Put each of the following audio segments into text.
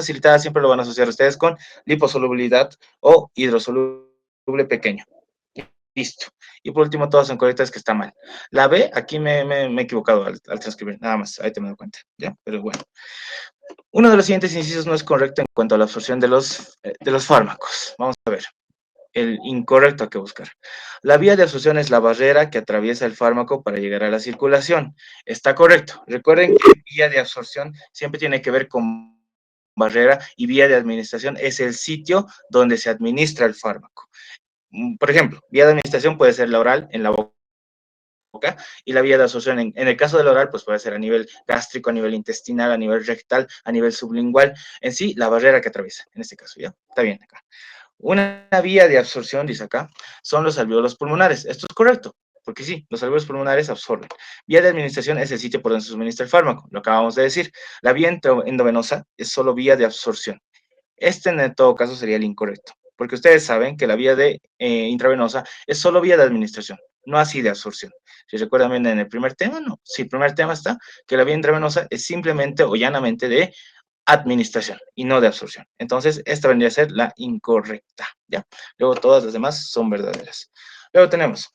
facilitada siempre lo van a asociar ustedes con liposolubilidad o hidrosoluble pequeño. Listo. Y por último, todas son correctas, que está mal. La B, aquí me he equivocado al transcribir, nada más, ahí te me doy cuenta, ¿ya? Pero bueno. Uno de los siguientes incisos no es correcto en cuanto a la absorción de los fármacos. Vamos a ver. El incorrecto hay que buscar. La vía de absorción es la barrera que atraviesa el fármaco para llegar a la circulación. Está correcto. Recuerden que vía de absorción siempre tiene que ver con barrera y vía de administración es el sitio donde se administra el fármaco. Por ejemplo, vía de administración puede ser la oral, en la boca, y la vía de absorción, en el caso del oral, pues puede ser a nivel gástrico, a nivel intestinal, a nivel rectal, a nivel sublingual, en sí, la barrera que atraviesa, en este caso, ¿ya? Está bien acá. Una vía de absorción, dice acá, son los alvéolos pulmonares. Esto es correcto, porque sí, los alvéolos pulmonares absorben. Vía de administración es el sitio por donde se suministra el fármaco, lo acabamos de decir. La vía endovenosa es solo vía de absorción. Este en todo caso sería el incorrecto, porque ustedes saben que la vía de intravenosa es solo vía de administración, no así de absorción. Si recuerdan bien en el primer tema, no. Sí, el primer tema está que la vía intravenosa es simplemente o llanamente de administración y no de absorción. Entonces, esta vendría a ser la incorrecta, ¿ya? Luego todas las demás son verdaderas. Luego tenemos,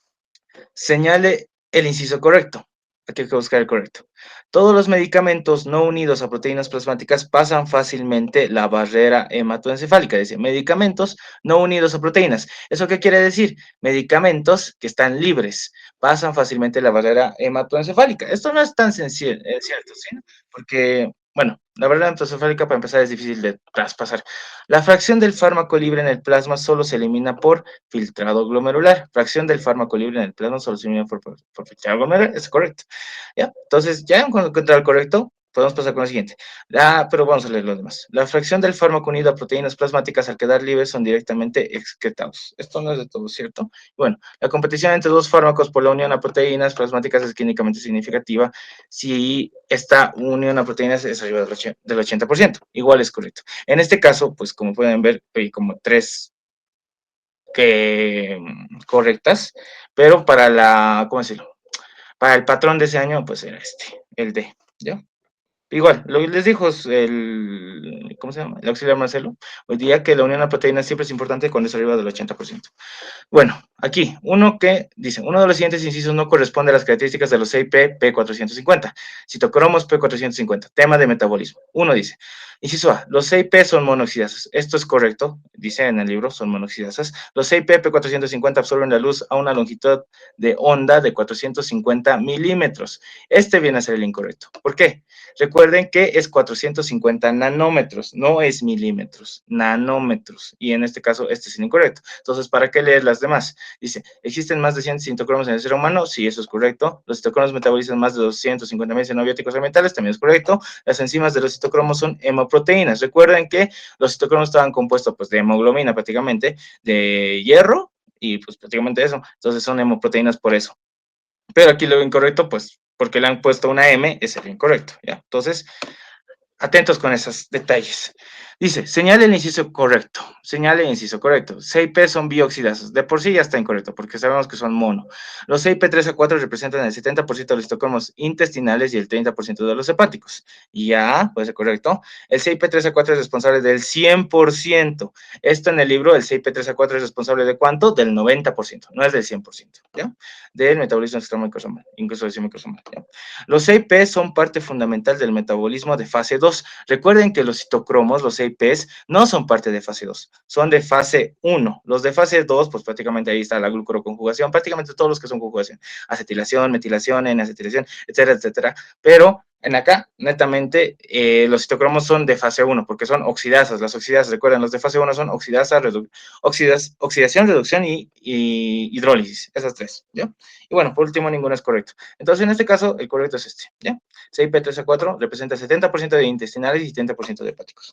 señale el inciso correcto. Aquí hay que buscar el correcto. Todos los medicamentos no unidos a proteínas plasmáticas pasan fácilmente la barrera hematoencefálica. Dice, medicamentos no unidos a proteínas. ¿Eso qué quiere decir? Medicamentos que están libres pasan fácilmente la barrera hematoencefálica. Esto no es tan sencillo, es cierto, ¿sí? Porque, bueno, la barrera hematoencefálica para empezar es difícil de traspasar. La fracción del fármaco libre en el plasma solo se elimina por filtrado glomerular. Fracción del fármaco libre en el plasma solo se elimina por filtrado glomerular. Es correcto. ¿Ya? Entonces, ya hemos encontrado el correcto. Podemos pasar con el siguiente. Pero vamos a leer los demás. La fracción del fármaco unido a proteínas plasmáticas al quedar libres son directamente excretados. Esto no es de todo cierto. Bueno, la competición entre dos fármacos por la unión a proteínas plasmáticas es clínicamente significativa si esta unión a proteínas es arriba del 80%. Igual es correcto. En este caso, pues como pueden ver, hay como tres correctas, pero para ¿cómo decirlo? Para el patrón de ese año, pues era el D, ¿ya? Igual, lo que les dijo ¿cómo se llama? El auxiliar Marcelo, hoy día que la unión a proteínas siempre es importante cuando es arriba del 80%. Bueno, aquí, uno que dice, uno de los siguientes incisos no corresponde a las características de los CIP P450, citocromos P450, tema de metabolismo. Uno dice, inciso A, los CIP son monoxidasas. Esto es correcto, dice en el libro, son monoxidasas. Los CIP P450 absorben la luz a una longitud de onda de 450 milímetros. Este viene a ser el incorrecto. ¿Por qué? Recuerden que es 450 nanómetros, no es milímetros, nanómetros. Y en este caso, este es el incorrecto. Entonces, ¿para qué leer las demás? Dice, ¿existen más de 100 citocromos en el ser humano? Sí, eso es correcto. Los citocromos metabolizan más de 250.000 xenobióticos ambientales, también es correcto. Las enzimas de los citocromos son hemoproteínas. Recuerden que los citocromos estaban compuestos pues, de hemoglobina prácticamente, de hierro, y pues prácticamente eso. Entonces son hemoproteínas por eso. Pero aquí lo incorrecto, pues, porque le han puesto una M, es el incorrecto, ¿ya? Entonces, atentos con esos detalles. Dice, señale el inciso correcto. Señale el inciso correcto. CIP son bioxidasas. De por sí ya está incorrecto, porque sabemos que son mono. Los CIP 3 a 4 representan el 70% de los citocromos intestinales y el 30% de los hepáticos. Ya, puede ser correcto. El CIP 3 a 4 es responsable del 100%. Esto en el libro, el CIP 3 a 4 es responsable de ¿cuánto? Del 90%. No es del 100%, ¿ya? Del metabolismo extramicrosomal, incluso del microsomal, ¿ya? Los CIP son parte fundamental del metabolismo de fase 2. Recuerden que los citocromos, los CIPs, no son parte de fase 2, son de fase 1. Los de fase 2, pues prácticamente ahí está la glucoroconjugación, prácticamente todos los que son conjugación, acetilación, metilación, N-acetilación, etcétera, etcétera. Pero en acá, netamente, los citocromos son de fase 1, porque son oxidasas. Las oxidasas, recuerden, los de fase 1 son oxidación, reducción y hidrólisis, esas tres, ¿ya? Y bueno, por último, ninguno es correcto. Entonces, en este caso, el correcto es este, ¿ya? CIP3A4 representa 70% de intestinales y 70% de hepáticos.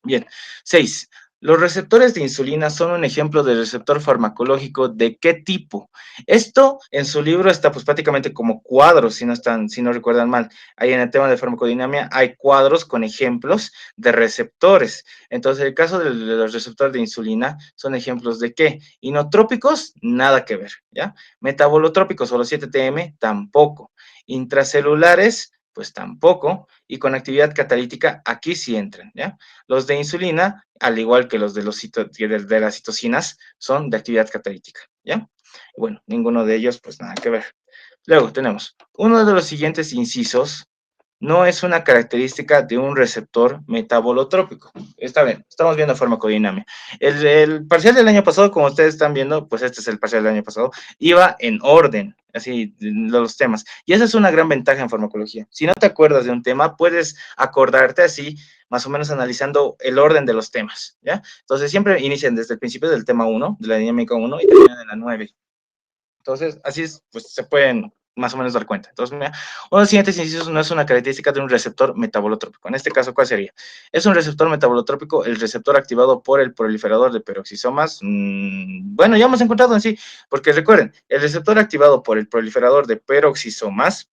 Bien, 6. Los receptores de insulina son un ejemplo de receptor farmacológico de qué tipo. Esto en su libro está pues prácticamente como cuadros, si no recuerdan mal. Ahí en el tema de farmacodinámica hay cuadros con ejemplos de receptores. Entonces, el caso de los receptores de insulina son ejemplos de qué. Inotrópicos, nada que ver, ¿ya? Metabolotrópicos o los 7TM, tampoco. Intracelulares, pues tampoco, y con actividad catalítica, aquí sí entran, ¿ya? Los de insulina, al igual que los de, de las citocinas, son de actividad catalítica, ¿ya? Bueno, ninguno de ellos, pues nada que ver. Luego tenemos, uno de los siguientes incisos no es una característica de un receptor metabolotrópico. Está bien, estamos viendo farmacodinámica. El parcial del año pasado, como ustedes están viendo, pues este es el parcial del año pasado, iba en orden, así, los temas. Y esa es una gran ventaja en farmacología. Si no te acuerdas de un tema, puedes acordarte así, más o menos analizando el orden de los temas, ¿ya? Entonces siempre inician desde el principio del tema 1, de la dinámica 1, y terminan en la 9. Entonces, así es, pues se pueden más o menos dar cuenta. Entonces, mira, uno de los siguientes incisos no es una característica de un receptor metabolotrópico. En este caso, ¿cuál sería? ¿Es un receptor metabolotrópico el receptor activado por el proliferador de peroxisomas? Bueno, ya hemos encontrado en sí, porque recuerden, el receptor activado por el proliferador de peroxisomas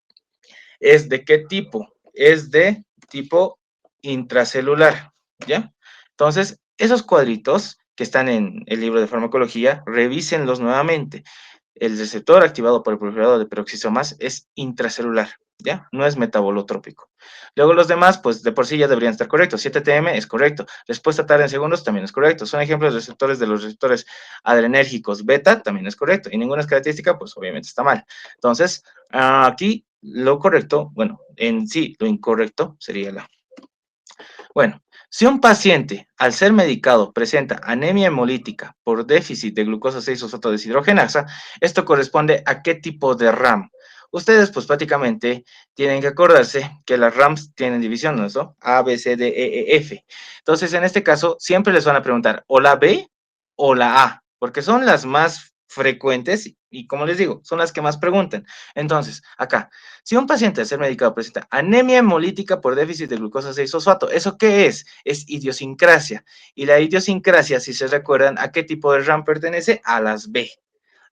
es de qué tipo? Es de tipo intracelular, ¿ya? Entonces, esos cuadritos que están en el libro de farmacología, revísenlos nuevamente. El receptor activado por el proliferador de peroxisomas es intracelular, ¿ya? No es metabolotrópico. Luego los demás, pues de por sí ya deberían estar correctos. 7TM es correcto. Respuesta tarde en segundos también es correcto. Son ejemplos de receptores de los receptores adrenérgicos beta, también es correcto. Y ninguna es característica, pues obviamente está mal. Entonces, aquí lo correcto, bueno, en sí, lo incorrecto sería la. Bueno, si un paciente, al ser medicado, presenta anemia hemolítica por déficit de glucosa 6-fosfato deshidrogenasa, esto corresponde a qué tipo de RAM. Ustedes, pues prácticamente tienen que acordarse que las RAMs tienen división, ¿no es eso? A, B, C, D, E, E, F. Entonces, en este caso, siempre les van a preguntar o la B o la A, porque son las más frecuentes y, como les digo, son las que más preguntan. Entonces, acá, si un paciente al ser medicado presenta anemia hemolítica por déficit de glucosa 6-fosfato, ¿eso qué es? Es idiosincrasia. Y la idiosincrasia, si se recuerdan, ¿a qué tipo de RAM pertenece? A las B.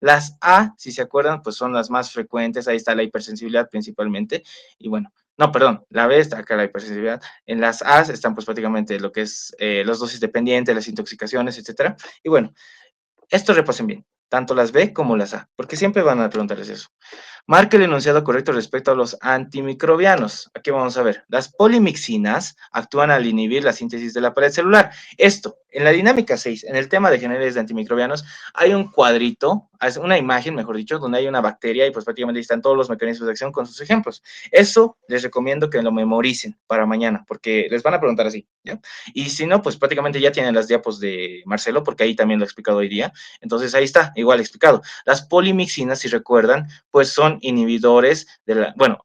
Las A, si se acuerdan, pues son las más frecuentes, ahí está la hipersensibilidad principalmente, y bueno, no, perdón, la B está acá la hipersensibilidad, en las A están pues prácticamente lo que es los dosis dependientes, las intoxicaciones, etcétera, y bueno, esto repasen bien, tanto las B como las A, porque siempre van a preguntarles eso. Marca el enunciado correcto respecto a los antimicrobianos. Aquí vamos a ver. Las polimixinas actúan al inhibir la síntesis de la pared celular. Esto, en la dinámica 6, en el tema de generales de antimicrobianos, hay un cuadrito, una imagen, mejor dicho, donde hay una bacteria y pues prácticamente están todos los mecanismos de acción con sus ejemplos. Eso les recomiendo que lo memoricen para mañana, porque les van a preguntar así, ¿ya? Y si no, pues prácticamente ya tienen las diapos de Marcelo, porque ahí también lo he explicado hoy día. Entonces ahí está, igual explicado. Las polimixinas, si recuerdan, pues son inhibidores de la, bueno,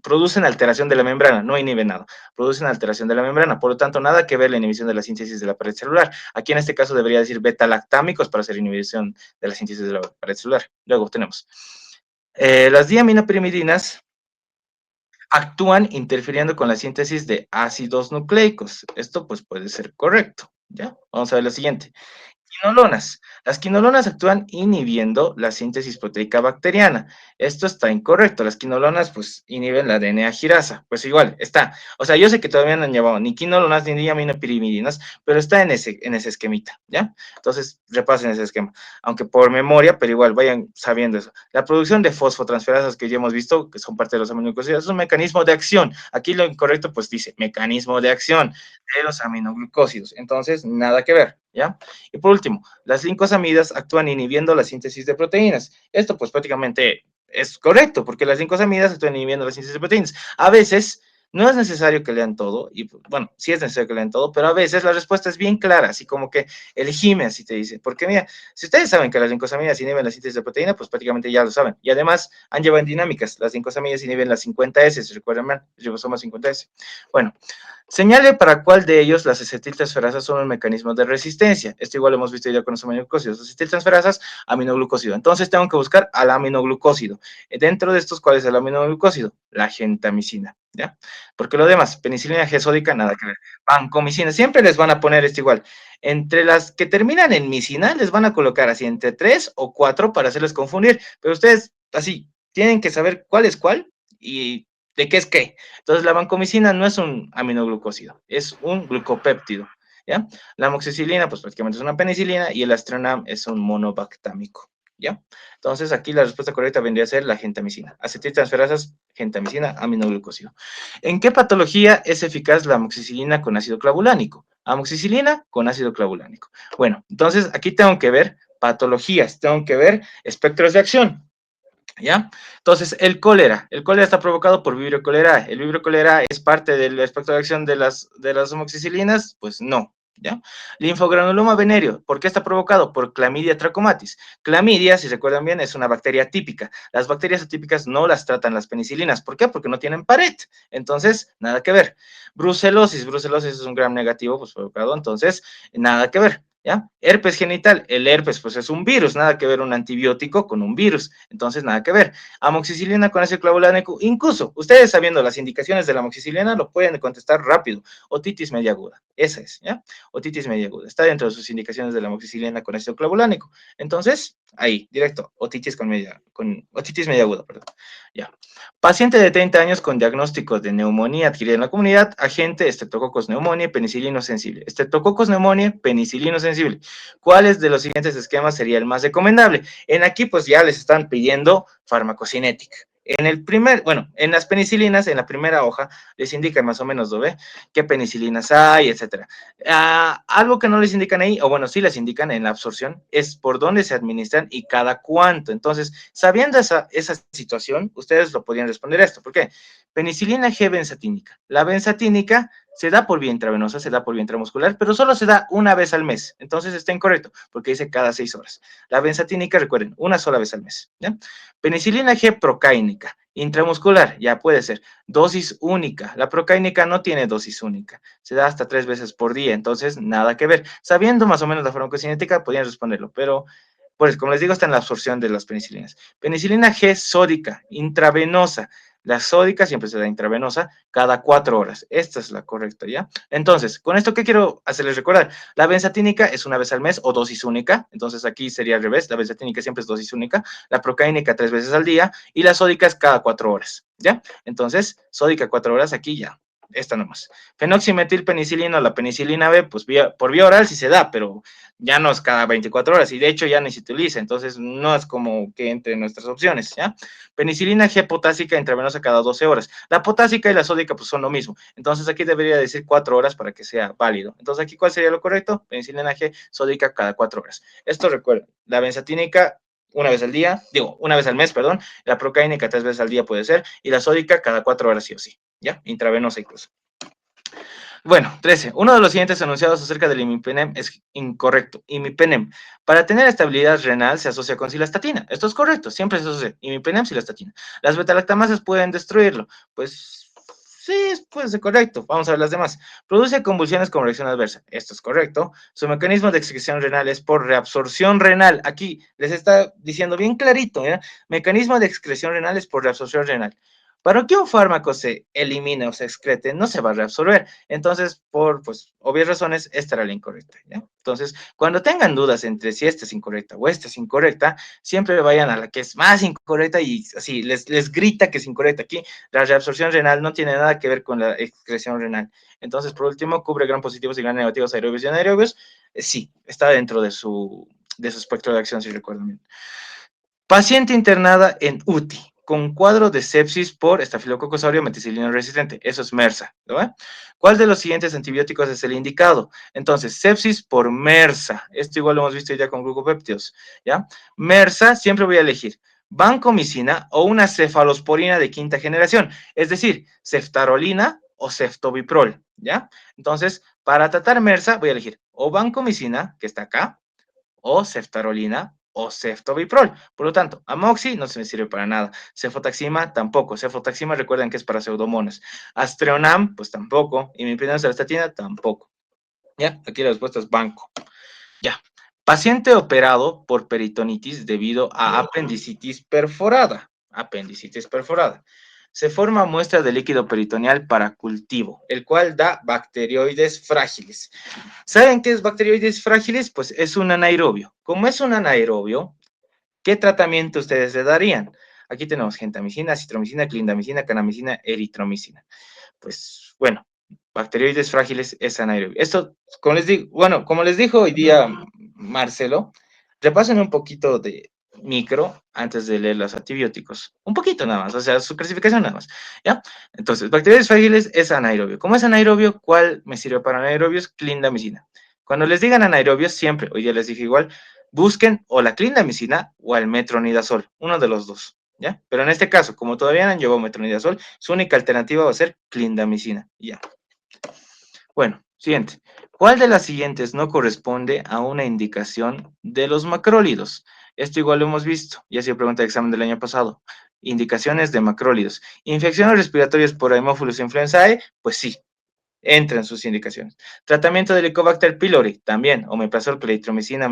producen alteración de la membrana, no inhiben nada, producen alteración de la membrana, por lo tanto, nada que ver la inhibición de la síntesis de la pared celular. Aquí en este caso debería decir beta-lactámicos para hacer inhibición de la síntesis de la pared celular. Luego tenemos las diaminopirimidinas actúan interfiriendo con la síntesis de ácidos nucleicos. Esto pues puede ser correcto, ¿ya? Vamos a ver lo siguiente. Quinolonas. Las quinolonas actúan inhibiendo la síntesis proteica bacteriana. Esto está incorrecto. Las quinolonas, pues, inhiben la DNA girasa. Pues igual, está. O sea, yo sé que todavía no han llevado ni quinolonas ni diaminopirimidinas, pero está en ese esquemita, ¿ya? Entonces, repasen ese esquema. Aunque por memoria, pero igual, vayan sabiendo eso. La producción de fosfotransferasas que ya hemos visto, que son parte de los aminoglucósidos, es un mecanismo de acción. Aquí lo incorrecto, pues, dice mecanismo de acción de los aminoglucósidos. Entonces, nada que ver, ¿ya? Y por último, las lincosamidas actúan inhibiendo la síntesis de proteínas. Esto pues prácticamente es correcto, porque las lincosamidas actúan inhibiendo la síntesis de proteínas. A veces no es necesario que lean todo, y bueno, sí es necesario que lean todo, pero a veces la respuesta es bien clara, así como que elegime, así te dice. Porque mira, si ustedes saben que las lincosamidas inhiben la síntesis de proteína, pues prácticamente ya lo saben. Y además han llevado en dinámicas, las lincosamidas inhiben las 50S, si recuerdan mal, ribosomas 50S. Bueno, señale para cuál de ellos las acetiltransferasas son un mecanismo de resistencia. Esto igual lo hemos visto ya con los aminoglucósidos. Acetiltransferasas, aminoglucósido. Entonces tengo que buscar al aminoglucósido. Dentro de estos, ¿cuál es el aminoglucósido? La gentamicina, ¿ya? Porque lo demás, penicilina G sódica, nada que ver. Vancomicina, siempre les van a poner esto igual. Entre las que terminan en micina, les van a colocar así entre 3 o 4 para hacerles confundir. Pero ustedes, así, tienen que saber cuál es cuál y de qué es qué. Entonces, la vancomicina no es un aminoglucósido, es un glucopéptido, ¿ya? La amoxicilina, pues prácticamente es una penicilina y el astronam es un monobactámico. ¿ya? Entonces, aquí la respuesta correcta vendría a ser la gentamicina. Acetiltransferasas, gentamicina, aminoglucósido. ¿En qué patología es eficaz la amoxicilina con ácido clavulánico? Amoxicilina con ácido clavulánico. Bueno, entonces aquí tengo que ver patologías, tengo que ver espectros de acción. ¿Ya? Entonces, el cólera está provocado por Vibrio cholerae. ¿El Vibrio cholerae es parte del espectro de acción de las amoxicilinas? Pues no, ¿ya? Linfogranuloma venéreo, ¿por qué está provocado? Por Clamidia trachomatis. Clamidia, si recuerdan bien, es una bacteria atípica. Las bacterias atípicas no las tratan las penicilinas. ¿Por qué? Porque no tienen pared. Entonces, nada que ver. Brucelosis es un gram negativo, pues provocado, entonces, nada que ver. ¿Ya? Herpes genital, el herpes pues es un virus, nada que ver un antibiótico con un virus, entonces nada que ver. Amoxicilina con ácido clavulánico, incluso ustedes sabiendo las indicaciones de la amoxicilina lo pueden contestar rápido, otitis media aguda, esa es, ¿ya? Otitis media aguda, está dentro de sus indicaciones de la amoxicilina con ácido clavulánico, entonces, ahí, directo, otitis media aguda, perdón, ya. Paciente de 30 años con diagnóstico de neumonía adquirida en la comunidad, agente Streptococcus pneumoniae, penicilino sensible. Streptococcus pneumoniae, penicilino sensible. ¿Cuáles de los siguientes esquemas sería el más recomendable? En aquí pues ya les están pidiendo farmacocinética. En el primer, bueno, en las penicilinas, en la primera hoja, les indica más o menos, ¿no ve? Qué penicilinas hay, etcétera. Algo que no les indican ahí, o bueno, sí les indican en la absorción, es por dónde se administran y cada cuánto. Entonces, sabiendo esa situación, ustedes lo podrían responder esto. ¿Por qué? Penicilina G benzatínica. La benzatínica se da por vía intravenosa, se da por vía intramuscular, pero solo se da una vez al mes. Entonces está incorrecto, porque dice cada 6 horas. La benzatínica, recuerden, una sola vez al mes. ¿Ya? Penicilina G procáinica, intramuscular, ya puede ser. Dosis única. La procáinica no tiene dosis única. Se da hasta 3 veces por día, entonces nada que ver. Sabiendo más o menos la farmacocinética, podrían responderlo, pero pues como les digo, está en la absorción de las penicilinas. Penicilina G sódica, intravenosa. La sódica siempre se da intravenosa cada 4 horas. Esta es la correcta, ¿ya? Entonces, con esto, ¿qué quiero hacerles recordar? La benzatínica es una vez al mes o dosis única. Entonces, aquí sería al revés. La benzatínica siempre es dosis única. La procaínica 3 veces al día. Y la sódica es cada 4 horas, ¿ya? Entonces, sódica 4 horas, aquí ya. Esta nomás. Fenoximetilpenicilina, la penicilina B, pues por vía oral sí se da, pero ya no es cada 24 horas y de hecho ya ni se utiliza, entonces no es como que entre nuestras opciones, ¿ya? Penicilina G potásica intravenosa cada 12 horas. La potásica y la sódica pues son lo mismo, entonces aquí debería decir 4 horas para que sea válido. Entonces aquí, ¿cuál sería lo correcto? Penicilina G sódica cada 4 horas. Esto recuerden, la benzatínica una vez al día, digo, una vez al mes, perdón, la procaínica 3 veces al día puede ser, y la sódica cada 4 horas sí o sí, ¿ya? Intravenosa incluso. Bueno, 13. Uno de los siguientes anunciados acerca del imipenem es incorrecto. Imipenem, para tener estabilidad renal, se asocia con cilastatina. Esto es correcto, siempre se asocia imipenem, cilastatina. Las betalactamasas pueden destruirlo. Pues sí, puede ser correcto. Vamos a ver las demás. Produce convulsiones con reacción adversa. Esto es correcto. Su mecanismo de excreción renal es por reabsorción renal. Aquí les está diciendo bien clarito, ¿eh? Mecanismo de excreción renal es por reabsorción renal. Para que un fármaco se elimine o se excrete, no se va a reabsorber. Entonces, por pues, obvias razones, esta era la incorrecta, ¿ya? Entonces, cuando tengan dudas entre si esta es incorrecta o esta es incorrecta, siempre vayan a la que es más incorrecta y así les grita que es incorrecta. Aquí, la reabsorción renal no tiene nada que ver con la excreción renal. Entonces, por último, cubre gran positivos y gran negativos aerobios y anaerobios. Sí, está dentro de su espectro de acción, si recuerdan bien. Paciente internada en UTI con cuadro de sepsis por estafilococcus aureus meticilina resistente. Eso es MRSA, ¿no? ¿Cuál de los siguientes antibióticos es el indicado? Entonces, sepsis por MRSA. Esto igual lo hemos visto ya con glucopéptidos, ¿ya? MRSA siempre voy a elegir vancomicina o una cefalosporina de quinta generación, es decir, ceftarolina o ceftobiprol, ¿ya? Entonces, para tratar MRSA voy a elegir o vancomicina, que está acá, o ceftarolina o ceftobiprol. Por lo tanto, amoxi no se me sirve para nada. Cefotaxima tampoco. Cefotaxima recuerden que es para pseudomonas. Astreonam, pues tampoco. Y mi estatina tampoco. Ya, aquí la respuesta es banco. Ya. Paciente operado por peritonitis debido a apendicitis perforada. Apendicitis perforada. Se forma muestra de líquido peritoneal para cultivo, el cual da bacterioides frágiles. ¿Saben qué es bacterioides frágiles? Pues es un anaerobio. Como es un anaerobio, ¿qué tratamiento ustedes le darían? Aquí tenemos gentamicina, citromicina, clindamicina, canamicina, eritromicina. Pues bueno, bacterioides frágiles es anaerobio. Esto, como les digo, bueno, como les dijo hoy día Marcelo, repasen un poquito micro antes de leer los antibióticos. Un poquito nada más, o sea, su clasificación nada más, ¿ya? Entonces, bacterias frágiles es anaerobio. ¿Cómo es anaerobio? ¿Cuál me sirve para anaerobios? Clindamicina. Cuando les digan anaerobios, siempre, hoy ya les dije igual, busquen o la clindamicina o el metronidazol, uno de los dos, ¿ya? Pero en este caso, como todavía no han llevado metronidazol, su única alternativa va a ser clindamicina, ¿ya? Bueno, siguiente. ¿Cuál de las siguientes no corresponde a una indicación de los macrólidos? Esto igual lo hemos visto, ya ha sido pregunta de examen del año pasado. Indicaciones de macrólidos. Infecciones respiratorias por Haemophilus influenzae, pues sí, entra en sus indicaciones. Tratamiento de Helicobacter pylori, también, omeprazol, claritromicina,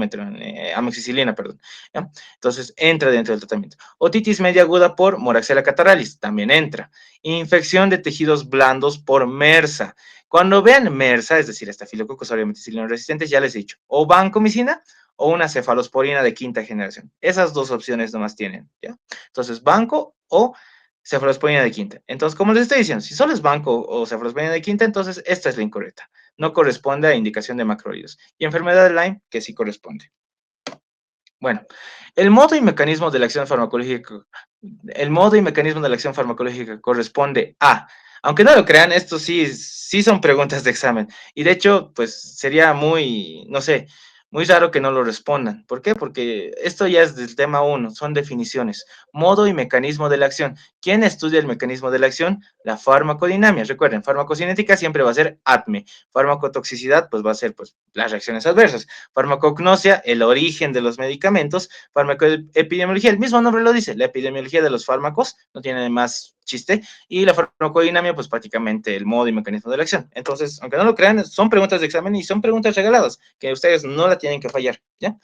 amoxicilina, perdón. ¿Ya? Entonces, entra dentro del tratamiento. Otitis media aguda por Moraxella cataralis, también entra. Infección de tejidos blandos por MRSA. Cuando vean MRSA, es decir, estafilococcus aureus meticilino resistentes, ya les he dicho, o vancomicina o una cefalosporina de quinta generación. Esas dos opciones nomás tienen, ¿ya? Entonces, banco o cefalosporina de quinta. Entonces, como les estoy diciendo, si solo es banco o cefalosporina de quinta, entonces esta es la incorrecta. No corresponde a indicación de macrólidos. Y enfermedad de Lyme, que sí corresponde. Bueno, el modo y mecanismo de la acción farmacológica, el modo y mecanismo de la acción farmacológica corresponde a, aunque no lo crean, esto sí son preguntas de examen. Y de hecho, pues sería muy, no sé, muy raro que no lo respondan. ¿Por qué? Porque esto ya es del tema 1, son definiciones. Modo y mecanismo de la acción. ¿Quién estudia el mecanismo de la acción? La farmacodinamia. Recuerden, farmacocinética siempre va a ser ATME. Farmacotoxicidad, pues va a ser pues, las reacciones adversas. Farmacognosia, el origen de los medicamentos. Farmacoepidemiología, el mismo nombre lo dice, la epidemiología de los fármacos, no tiene más chiste. Y la farmacodinamia, pues prácticamente el modo y mecanismo de la acción. Entonces, aunque no lo crean, son preguntas de examen y son preguntas regaladas, que ustedes no la tienen que fallar, ¿ya?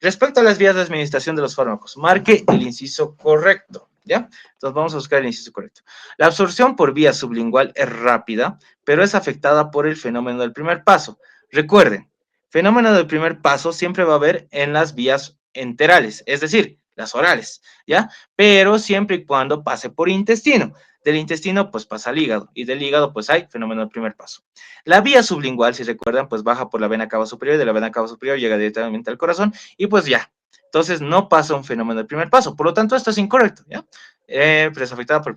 Respecto a las vías de administración de los fármacos, marque el inciso correcto, ¿ya? Entonces vamos a buscar el inciso correcto. La absorción por vía sublingual es rápida, pero es afectada por el fenómeno del primer paso. Recuerden, fenómeno del primer paso siempre va a haber en las vías enterales, es decir, las orales, ¿ya? Pero siempre y cuando pase por intestino. Del intestino, pues pasa al hígado, y del hígado, pues hay fenómeno del primer paso. La vía sublingual, si recuerdan, pues baja por la vena cava superior, y de la vena cava superior llega directamente al corazón, y pues ya. Entonces no pasa un fenómeno del primer paso. Por lo tanto, esto es incorrecto, ¿ya? Pero es afectada por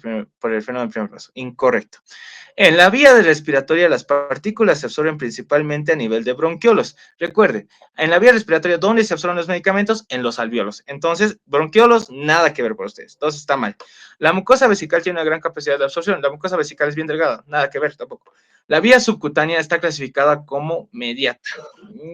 el fenómeno del primer paso. Incorrecto. En la vía respiratoria, las partículas se absorben principalmente a nivel de bronquiolos. Recuerden, en la vía respiratoria, ¿dónde se absorben los medicamentos? En los alvéolos. Entonces, bronquiolos, nada que ver por ustedes. Entonces, está mal. La mucosa vesical tiene una gran capacidad de absorción. La mucosa vesical es bien delgada. Nada que ver tampoco. La vía subcutánea está clasificada como mediata.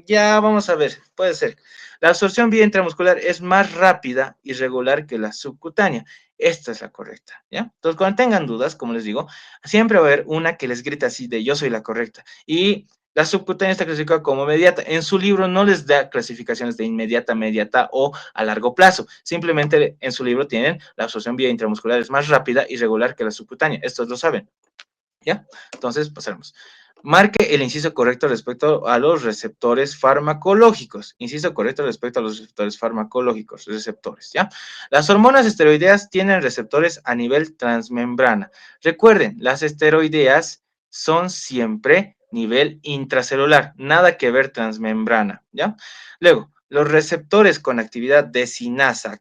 Ya vamos a ver, puede ser. La absorción vía intramuscular es más rápida y regular que la subcutánea. Esta es la correcta, ¿ya? Entonces, cuando tengan dudas, como les digo, siempre va a haber una que les grita así de yo soy la correcta. Y la subcutánea está clasificada como mediata. En su libro no les da clasificaciones de inmediata, mediata o a largo plazo. Simplemente en su libro tienen la absorción vía intramuscular es más rápida y regular que la subcutánea. Estos lo saben, ¿ya? Entonces, pasaremos. Marque el inciso correcto respecto a los receptores farmacológicos. Inciso correcto respecto a los receptores farmacológicos, receptores, ¿ya? Las hormonas esteroideas tienen receptores a nivel transmembrana. Recuerden, las esteroideas son siempre nivel intracelular, nada que ver transmembrana, ¿ya? Luego, los receptores con actividad de sinasa,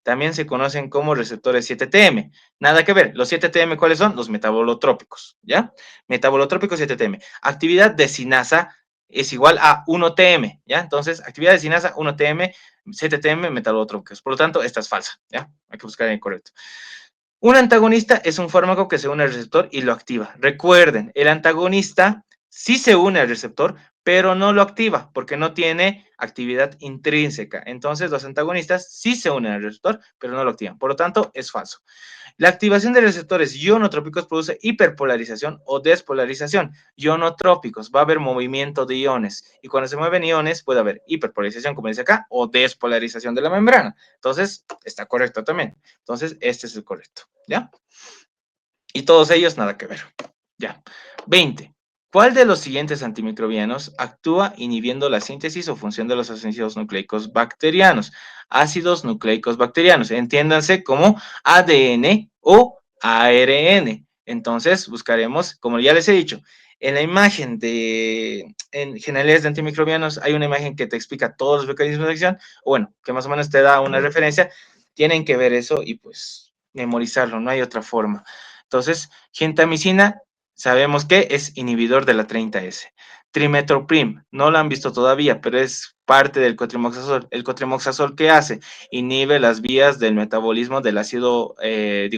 también se conocen como receptores 7TM. Nada que ver. Los 7TM, ¿cuáles son? Los metabolotrópicos, ¿ya? Metabolotrópicos 7TM. Actividad de sinasa es igual a 1TM, ¿ya? Entonces, actividad de sinasa, 1TM, 7TM, metabolotrópicos. Por lo tanto, esta es falsa, ¿ya? Hay que buscar el correcto. Un antagonista es un fármaco que se une al receptor y lo activa. Recuerden, el antagonista sí se une al receptor, pero no lo activa porque no tiene actividad intrínseca. Entonces, los antagonistas sí se unen al receptor, pero no lo activan. Por lo tanto, es falso. La activación de receptores ionotrópicos produce hiperpolarización o despolarización. Ionotrópicos, va a haber movimiento de iones. Y cuando se mueven iones, puede haber hiperpolarización, como dice acá, o despolarización de la membrana. Entonces, está correcto también. Entonces, este es el correcto, ¿ya? Y todos ellos, nada que ver. Ya. 20. ¿Cuál de los siguientes antimicrobianos actúa inhibiendo la síntesis o función de los ácidos nucleicos bacterianos? Ácidos nucleicos bacterianos, entiéndanse como ADN o ARN. Entonces, buscaremos, como ya les he dicho, En la imagen en generalidades de antimicrobianos hay una imagen que te explica todos los mecanismos de acción, o bueno, que más o menos te da una referencia. Tienen que ver eso y pues memorizarlo, no hay otra forma. Entonces, gentamicina, sabemos que es inhibidor de la 30S. Trimetoprim, no lo han visto todavía, pero es parte del cotrimoxazol. El cotrimoxazol, ¿qué hace? Inhibe las vías del metabolismo del ácido, de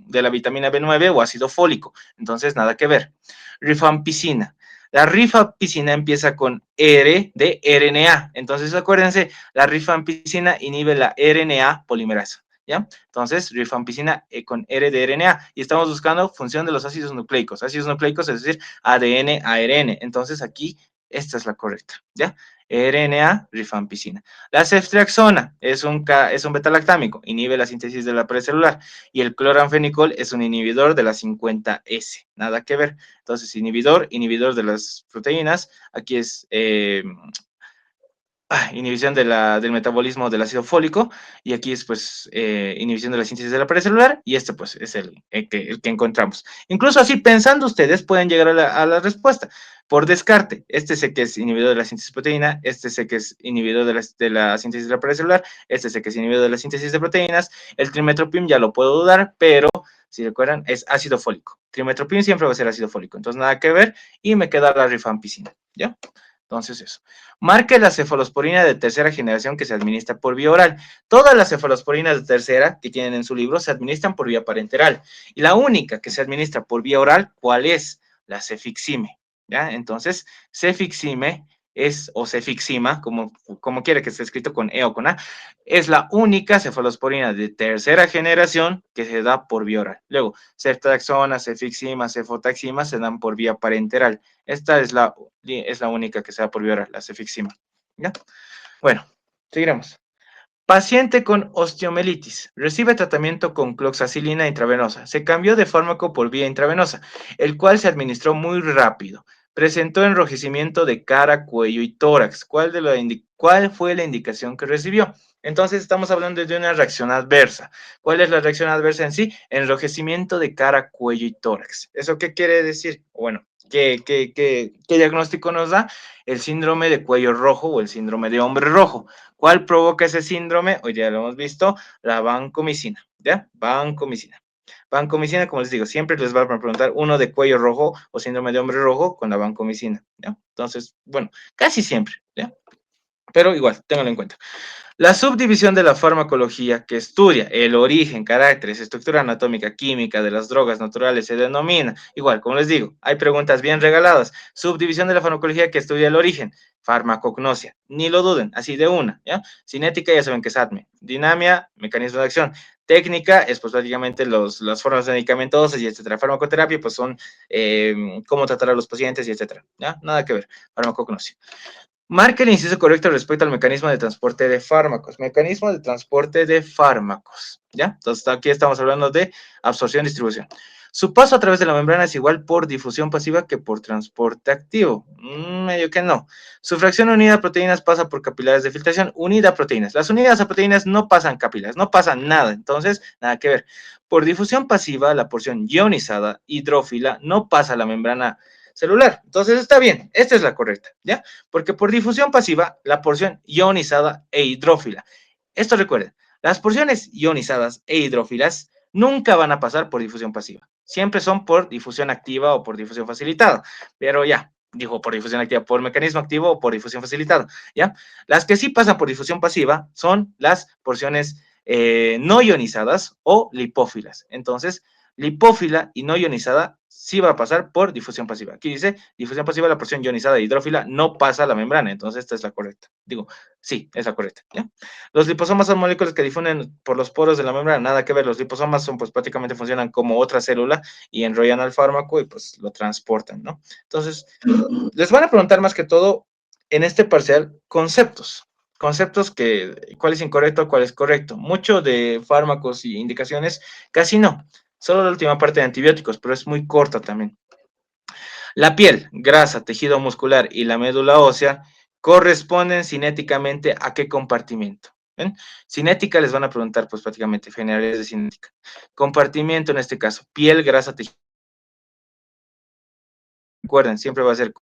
la vitamina B9 o ácido fólico. Entonces, nada que ver. Rifampicina. La rifampicina empieza con R de RNA. Entonces, acuérdense, la rifampicina inhibe la RNA polimerasa. ¿Ya? Entonces, rifampicina con R de RNA. Y estamos buscando función de los ácidos nucleicos. Ácidos nucleicos, es decir, ADN, ARN. Entonces, aquí, esta es la correcta. ¿Ya? RNA, rifampicina. La ceftriaxona es un beta-lactámico, inhibe la síntesis de la pared celular. Y el cloranfenicol es un inhibidor de la 50S. Nada que ver. Entonces, inhibidor de las proteínas. Aquí es inhibición del metabolismo del ácido fólico, y aquí es pues inhibición de la síntesis de la pared celular, y este pues es el que encontramos. Incluso así, pensando ustedes, pueden llegar a la respuesta. Por descarte, este sé que es inhibidor de la síntesis de proteína, este sé que es inhibidor de la síntesis de la pared celular, este sé que es inhibidor de la síntesis de proteínas, el trimetoprim ya lo puedo dudar, pero si recuerdan, es ácido fólico. Trimetoprim siempre va a ser ácido fólico, entonces nada que ver, y me queda la rifampicina, ¿ya? Entonces eso. Marque la cefalosporina de tercera generación que se administra por vía oral. Todas las cefalosporinas de tercera que tienen en su libro se administran por vía parenteral. Y la única que se administra por vía oral, ¿cuál es? La cefixime. ¿Ya? Entonces, cefixime es, o cefixima, como quiere que esté escrito con E o con A, es la única cefalosporina de tercera generación que se da por vía oral. Luego, ceftriaxona, cefixima, cefotaxima se dan por vía parenteral. Esta es la única que se da por vía oral, la cefixima. ¿Ya? Bueno, seguiremos. Paciente con osteomelitis. Recibe tratamiento con cloxacilina intravenosa. Se cambió de fármaco por vía intravenosa, el cual se administró muy rápido. Presentó enrojecimiento de cara, cuello y tórax. ¿Cuál fue la indicación que recibió? Entonces estamos hablando de una reacción adversa. ¿Cuál es la reacción adversa en sí? Enrojecimiento de cara, cuello y tórax. ¿Eso qué quiere decir? Bueno, ¿qué diagnóstico nos da? El síndrome de cuello rojo o el síndrome de hombre rojo. ¿Cuál provoca ese síndrome? Hoy ya lo hemos visto, la vancomicina, ¿ya? Vancomicina. Vancomicina, como les digo, siempre les va a preguntar uno de cuello rojo o síndrome de hombre rojo con la vancomicina, ¿ya? Entonces, bueno, casi siempre, ¿ya? Pero igual, ténganlo en cuenta. La subdivisión de la farmacología que estudia el origen, caracteres, estructura anatómica, química de las drogas naturales se denomina, igual, como les digo, hay preguntas bien regaladas. Subdivisión de la farmacología que estudia el origen, farmacognosia, ni lo duden, así de una, ¿ya? Cinética, ya saben que es ADME. Dinamia, mecanismo de acción. Técnica es pues prácticamente las formas medicamentosas y etcétera. Farmacoterapia pues son cómo tratar a los pacientes y etcétera, ¿ya? Nada que ver, farmacognosia. Marque el inciso correcto respecto al mecanismo de transporte de fármacos. Mecanismo de transporte de fármacos, ¿ya? Entonces, aquí estamos hablando de absorción y distribución. Su paso a través de la membrana es igual por difusión pasiva que por transporte activo. Medio que no. Su fracción unida a proteínas pasa por capilares de filtración. Unida a proteínas. Las unidas a proteínas no pasan capilares, no pasan nada. Entonces, nada que ver. Por difusión pasiva, la porción ionizada, hidrófila, no pasa a la membrana celular. Entonces, está bien. Esta es la correcta, ¿ya? Porque por difusión pasiva, la porción ionizada e hidrófila. Esto recuerden, las porciones ionizadas e hidrófilas nunca van a pasar por difusión pasiva. Siempre son por difusión activa o por difusión facilitada. Pero ya, digo por difusión activa, por mecanismo activo o por difusión facilitada, ¿ya? Las que sí pasan por difusión pasiva son las porciones no ionizadas o lipófilas. Entonces, lipófila y no ionizada sí va a pasar por difusión pasiva. Aquí dice difusión pasiva, la porción ionizada de hidrófila no pasa a la membrana, entonces esta es la correcta. Digo, sí, es la correcta. ¿Ya? Los liposomas son moléculas que difunden por los poros de la membrana, nada que ver. Los liposomas son, pues prácticamente funcionan como otra célula y enrollan al fármaco y pues lo transportan, ¿no? Entonces, les van a preguntar más que todo en este parcial conceptos. Conceptos que, cuál es incorrecto, cuál es correcto. Mucho de fármacos y indicaciones, casi no. Solo la última parte de antibióticos, pero es muy corta también. La piel, grasa, tejido muscular y la médula ósea corresponden cinéticamente a qué compartimento. ¿Ven? Cinética les van a preguntar, pues prácticamente generales de cinética. Compartimiento en este caso, piel, grasa, tejido recuerden, siempre va a ser,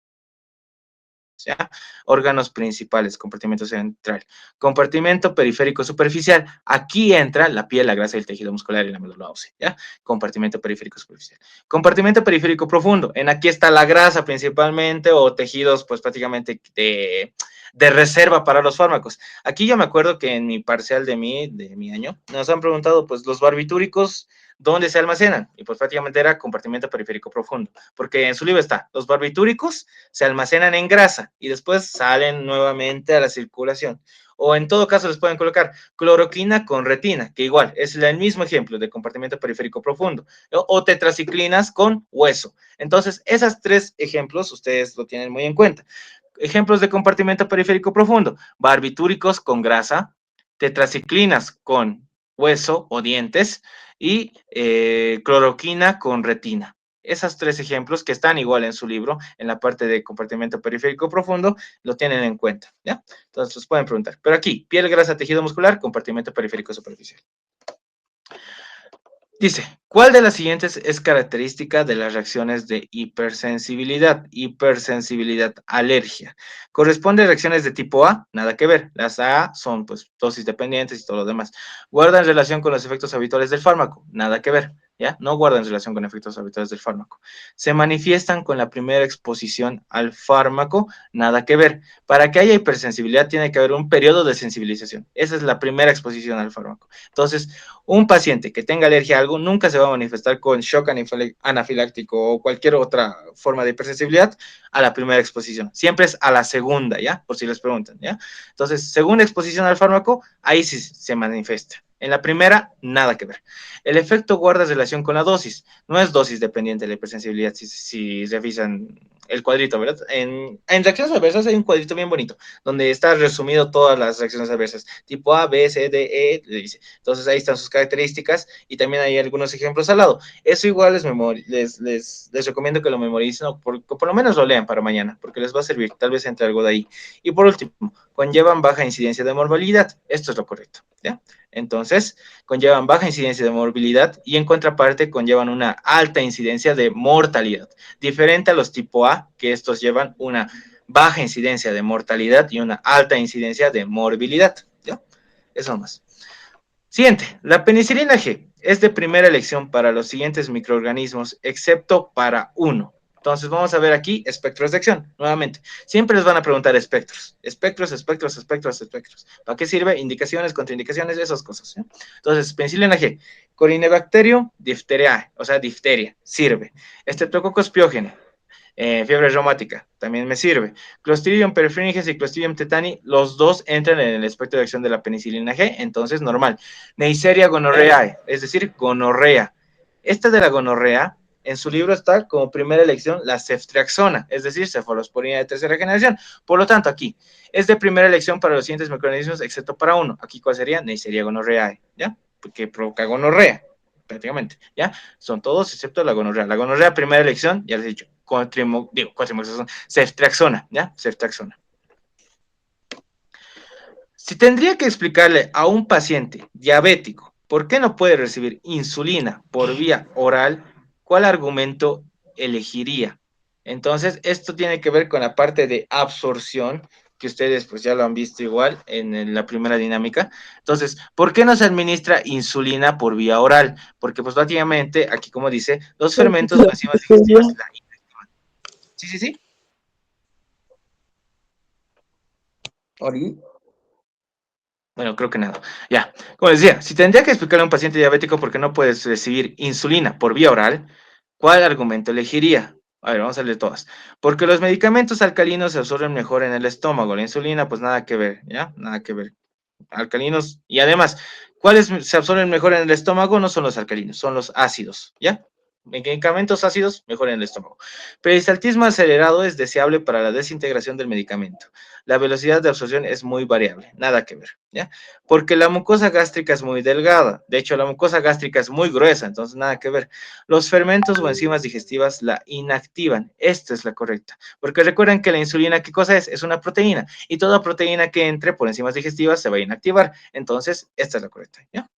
¿ya? Órganos principales, compartimento central. Compartimento periférico superficial. Aquí entra la piel, la grasa, el tejido muscular y la médula ósea, ¿ya? Compartimento periférico superficial. Compartimento periférico profundo. En aquí está la grasa principalmente o tejidos, pues prácticamente de reserva para los fármacos. Aquí yo me acuerdo que en mi parcial de mi año, nos han preguntado, pues, los barbitúricos, ¿dónde se almacenan? Y pues prácticamente era compartimento periférico profundo, porque en su libro está, los barbitúricos se almacenan en grasa y después salen nuevamente a la circulación. O en todo caso les pueden colocar cloroquina con retina, que igual es el mismo ejemplo de compartimento periférico profundo, o tetraciclinas con hueso. Entonces, esos tres ejemplos ustedes lo tienen muy en cuenta. Ejemplos de compartimento periférico profundo: barbitúricos con grasa, tetraciclinas con hueso o dientes y cloroquina con retina. Esos tres ejemplos que están igual en su libro, en la parte de compartimento periférico profundo, lo tienen en cuenta, ¿ya? Entonces, los pueden preguntar. Pero aquí, piel, grasa, tejido muscular, compartimento periférico superficial. Dice, ¿cuál de las siguientes es característica de las reacciones de hipersensibilidad? Hipersensibilidad, alergia. ¿Corresponde a reacciones de tipo A? Nada que ver. Las A son, pues, dosis dependientes y todo lo demás. ¿Guardan relación con los efectos habituales del fármaco? Nada que ver, ¿ya? No guardan relación con efectos habituales del fármaco. ¿Se manifiestan con la primera exposición al fármaco? Nada que ver. Para que haya hipersensibilidad tiene que haber un periodo de sensibilización. Esa es la primera exposición al fármaco. Entonces, un paciente que tenga alergia a algo nunca se va a manifestar con shock anafiláctico o cualquier otra forma de hipersensibilidad a la primera exposición. Siempre es a la segunda, ¿ya? Por si les preguntan, ¿ya? Entonces, segunda exposición al fármaco, ahí sí se manifiesta. En la primera, nada que ver. El efecto guarda relación con la dosis. No es dosis dependiente de la hipersensibilidad, si revisan el cuadrito, ¿verdad? En reacciones adversas hay un cuadrito bien bonito, donde está resumido todas las reacciones adversas, tipo A, B, C, D, E, le dice. Entonces ahí están sus características y también hay algunos ejemplos al lado. Eso igual les recomiendo que lo memoricen o por lo menos lo lean para mañana, porque les va a servir, tal vez entre algo de ahí. Y por último, conllevan baja incidencia de morbilidad. Esto es lo correcto, ¿ya? Entonces, conllevan baja incidencia de morbilidad y en contraparte conllevan una alta incidencia de mortalidad, diferente a los tipo A, que estos llevan una baja incidencia de mortalidad y una alta incidencia de morbilidad, ¿ya? Eso más. Siguiente, la penicilina G es de primera elección para los siguientes microorganismos, excepto para uno. Entonces vamos a ver aquí espectros de acción, nuevamente. Siempre les van a preguntar espectros. Espectros, espectros, espectros, espectros. ¿Para qué sirve? Indicaciones, contraindicaciones, esas cosas, ¿eh? Entonces, penicilina G, Corynebacterium diphtheriae, o sea, difteria, sirve. Streptococcus pyogenes, fiebre reumática, también me sirve. Clostridium perfringens y Clostridium tetani, los dos entran en el espectro de acción de la penicilina G, entonces normal. Neisseria gonorrheae, es decir, gonorrea. Esta de la gonorrea, en su libro está como primera elección la ceftriaxona, es decir, cefalosporina de tercera generación. Por lo tanto, aquí es de primera elección para los siguientes microorganismos, excepto para uno. Aquí, ¿cuál sería? Neisseria gonorrheae, ¿ya? Porque provoca gonorrea, prácticamente, ¿ya? Son todos excepto la gonorrea. La gonorrea, primera elección, ya les he dicho, ceftriaxona, ¿ya? Ceftriaxona. Si tendría que explicarle a un paciente diabético por qué no puede recibir insulina por vía oral, ¿cuál argumento elegiría? Entonces, esto tiene que ver con la parte de absorción, que ustedes pues ya lo han visto igual en la primera dinámica. Entonces, ¿por qué no se administra insulina por vía oral? Porque pues prácticamente, aquí como dice, los fermentos o enzimas digestivas la inactivan. Sí, sí, sí. Ori. Bueno, creo que nada. Ya, como les decía, si tendría que explicarle a un paciente diabético por qué no puedes recibir insulina por vía oral, ¿cuál argumento elegiría? A ver, vamos a leer todas. Porque los medicamentos alcalinos se absorben mejor en el estómago. La insulina, pues nada que ver, ¿ya? Nada que ver. Alcalinos. Y además, ¿cuáles se absorben mejor en el estómago? No son los alcalinos, son los ácidos, ¿ya? Medicamentos ácidos, mejor en el estómago. Peristaltismo acelerado es deseable para la desintegración del medicamento. La velocidad de absorción es muy variable, nada que ver, ¿ya? Porque la mucosa gástrica es muy delgada. De hecho, la mucosa gástrica es muy gruesa, entonces nada que ver. Los fermentos o enzimas digestivas la inactivan. Esta es la correcta. Porque recuerden que la insulina, ¿qué cosa es? Es una proteína. Y toda proteína que entre por enzimas digestivas se va a inactivar. Entonces, esta es la correcta, ¿ya?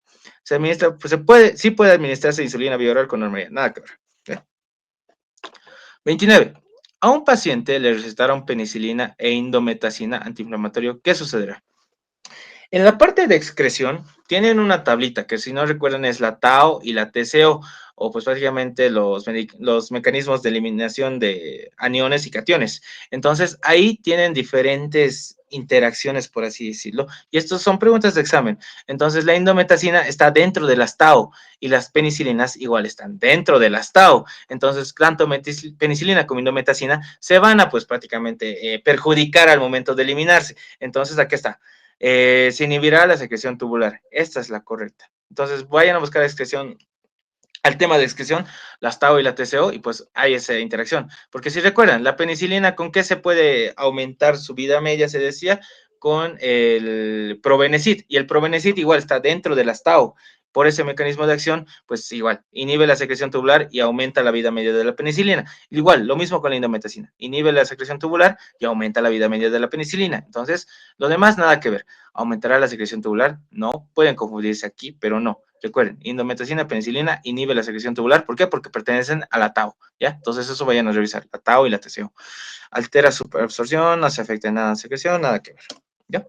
Se administra, pues sí puede administrarse insulina vía oral con normalidad, nada que ver. ¿Ya? 29. a un paciente le recetaron penicilina e indometacina antiinflamatorio, ¿qué sucederá? En la parte de excreción tienen una tablita que si no recuerdan es la TAO y la TCO, o pues básicamente los mecanismos de eliminación de aniones y cationes. Entonces ahí tienen diferentes interacciones, por así decirlo, y estas son preguntas de examen. Entonces la indometacina está dentro de las TAO y las penicilinas igual están dentro de las TAO. Entonces tanto penicilina como indometacina se van a pues prácticamente perjudicar al momento de eliminarse. Entonces aquí está, se inhibirá la secreción tubular. Esta es la correcta. Entonces, vayan a buscar excreción, al tema de excreción, las TAO y la TCO, y pues hay esa interacción. Porque si recuerdan, la penicilina, ¿con qué se puede aumentar su vida media? Se decía con el probenecid, y el probenecid igual está dentro de las TAO. Por ese mecanismo de acción, pues igual, inhibe la secreción tubular y aumenta la vida media de la penicilina. Igual, lo mismo con la indometacina, inhibe la secreción tubular y aumenta la vida media de la penicilina. Entonces, lo demás nada que ver. ¿Aumentará la secreción tubular? No, pueden confundirse aquí, pero no. Recuerden, indometacina, penicilina, inhibe la secreción tubular. ¿Por qué? Porque pertenecen a la TAO, ¿ya? Entonces eso vayan a revisar, la TAO y la TCO. Altera su absorción, no se afecta en nada en secreción, nada que ver, ¿ya?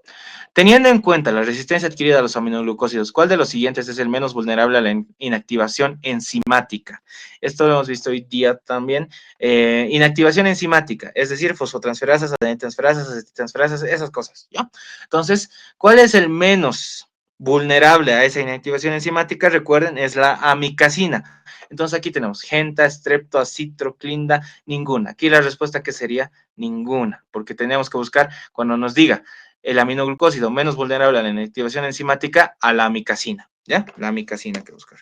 Teniendo en cuenta la resistencia adquirida a los aminoglucósidos, ¿cuál de los siguientes es el menos vulnerable a la inactivación enzimática? Esto lo hemos visto hoy día también. Inactivación enzimática, es decir, fosfotransferasas, adeninotransferasas, acetyltransferasas, esas cosas, ¿ya? Entonces, ¿cuál es el menos vulnerable a esa inactivación enzimática? Recuerden, es la amicacina. Entonces aquí tenemos genta, strepto, acitroclinda, ninguna. Aquí la respuesta que sería ninguna, porque tenemos que buscar cuando nos diga el aminoglucósido menos vulnerable a la inactivación enzimática, a la amicacina, ¿ya? La amicacina que buscar.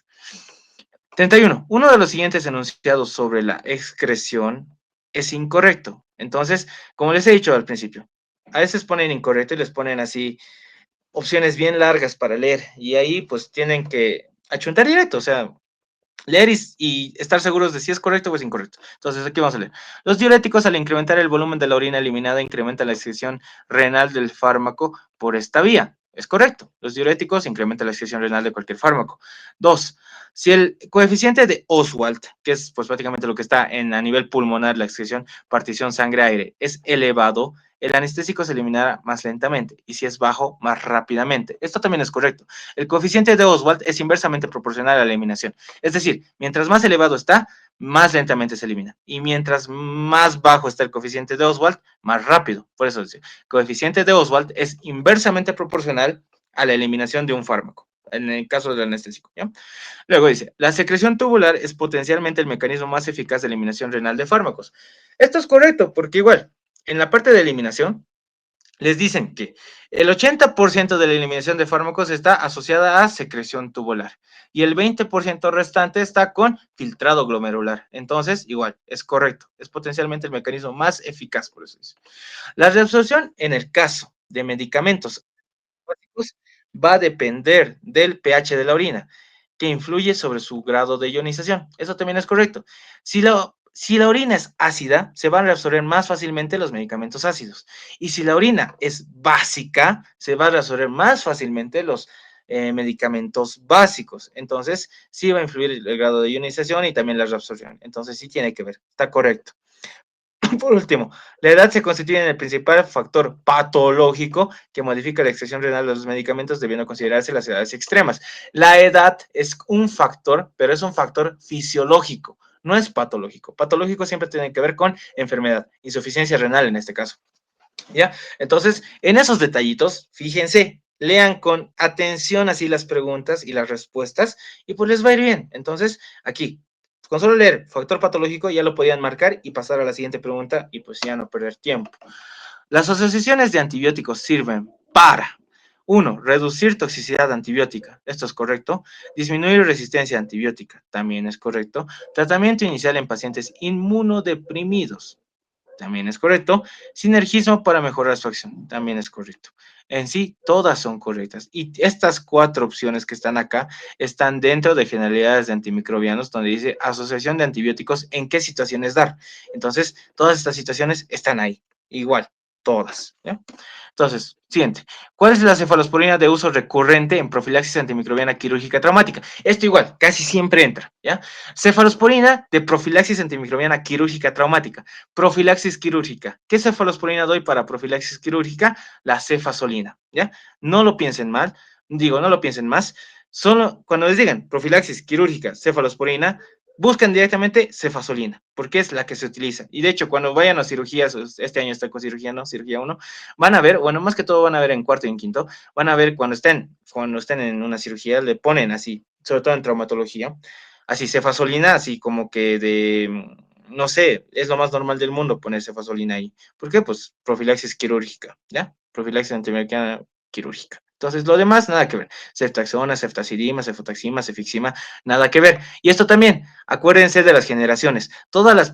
31. Uno de los siguientes enunciados sobre la excreción es incorrecto. Entonces, como les he dicho al principio, a veces ponen incorrecto y les ponen así opciones bien largas para leer y ahí pues tienen que achuntar directo, o sea, leer y estar seguros de si es correcto o es incorrecto. Entonces, aquí vamos a leer. Los diuréticos, al incrementar el volumen de la orina eliminada, incrementan la excreción renal del fármaco por esta vía. Es correcto. Los diuréticos incrementan la excreción renal de cualquier fármaco. 2. Si el coeficiente de Oswald, que es pues prácticamente lo que está a nivel pulmonar, la excreción, partición sangre-aire, es elevado, el anestésico se eliminará más lentamente y si es bajo, más rápidamente. Esto también es correcto. El coeficiente de Oswald es inversamente proporcional a la eliminación. Es decir, mientras más elevado está, más lentamente se elimina. Y mientras más bajo está el coeficiente de Oswald, más rápido. Por eso, el coeficiente de Oswald es inversamente proporcional a la eliminación de un fármaco, en el caso del anestésico, ¿ya? Luego dice, la secreción tubular es potencialmente el mecanismo más eficaz de eliminación renal de fármacos. Esto es correcto, porque igual, en la parte de eliminación, les dicen que el 80% de la eliminación de fármacos está asociada a secreción tubular y el 20% restante está con filtrado glomerular. Entonces, igual, es correcto. Es potencialmente el mecanismo más eficaz, por eso es. La reabsorción en el caso de medicamentos va a depender del pH de la orina, que influye sobre su grado de ionización. Eso también es correcto. Si la orina es ácida, se van a reabsorber más fácilmente los medicamentos ácidos. Y si la orina es básica, se va a reabsorber más fácilmente los medicamentos básicos. Entonces, sí va a influir el grado de ionización y también la reabsorción. Entonces, sí tiene que ver. Está correcto. Por último, la edad se constituye en el principal factor patológico que modifica la excreción renal de los medicamentos, debiendo considerarse las edades extremas. La edad es un factor, pero es un factor fisiológico, no es patológico. Patológico siempre tiene que ver con enfermedad, insuficiencia renal en este caso. ¿Ya? Entonces, en esos detallitos, fíjense, lean con atención así las preguntas y las respuestas y pues les va a ir bien. Entonces, aquí, con solo leer factor patológico ya lo podían marcar y pasar a la siguiente pregunta y pues ya no perder tiempo. Las asociaciones de antibióticos sirven para, uno, reducir toxicidad antibiótica, esto es correcto. Disminuir resistencia antibiótica, también es correcto. Tratamiento inicial en pacientes inmunodeprimidos, también es correcto. Sinergismo para mejorar su acción, también es correcto. En sí, todas son correctas. Y estas 4 opciones que están acá están dentro de generalidades de antimicrobianos, donde dice asociación de antibióticos, en qué situaciones dar. Entonces, todas estas situaciones están ahí, igual. todas, ¿ya? Entonces, siguiente. ¿Cuál es la cefalosporina de uso recurrente en profilaxis antimicrobiana quirúrgica traumática? Esto igual, casi siempre entra, ¿ya? Cefalosporina de profilaxis antimicrobiana quirúrgica traumática. Profilaxis quirúrgica. ¿Qué cefalosporina doy para profilaxis quirúrgica? La cefasolina, ¿ya? No lo piensen mal, no lo piensen más. Solo cuando les digan profilaxis quirúrgica, cefalosporina, buscan directamente cefasolina, porque es la que se utiliza. Y de hecho, cuando vayan a cirugías, este año está con cirugía, ¿no? Cirugía 1, van a ver, bueno, más que todo van a ver en cuarto y en quinto, van a ver cuando estén en una cirugía, le ponen así, sobre todo en traumatología, así cefasolina, así como que no sé, es lo más normal del mundo poner cefasolina ahí. ¿Por qué? Pues profilaxis quirúrgica, ¿ya? Profilaxis antimicrobiana quirúrgica. Entonces, lo demás, nada que ver. Ceftaxona, ceftazidima, cefotaxima, cefixima, nada que ver. Y esto también, acuérdense de las generaciones. Todas las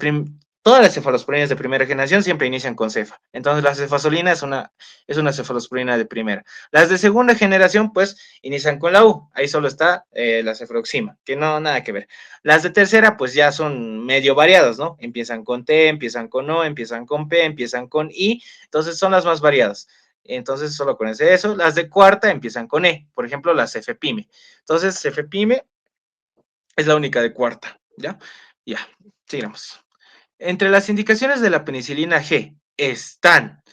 cefalosporinas de primera generación siempre inician con cefa. Entonces, la cefasolina es una cefalosporina de primera. Las de segunda generación, pues, inician con la U. Ahí solo está la cefroxima, que no, nada que ver. Las de tercera, pues, ya son medio variadas, ¿no? Empiezan con T, empiezan con O, empiezan con P, empiezan con I. Entonces, son las más variadas. Entonces, solo acuérdense de eso. Las de cuarta empiezan con E. Por ejemplo, la cefepime. Entonces, cefepime es la única de cuarta, ¿ya? Ya, sigamos. Entre las indicaciones de la penicilina G están,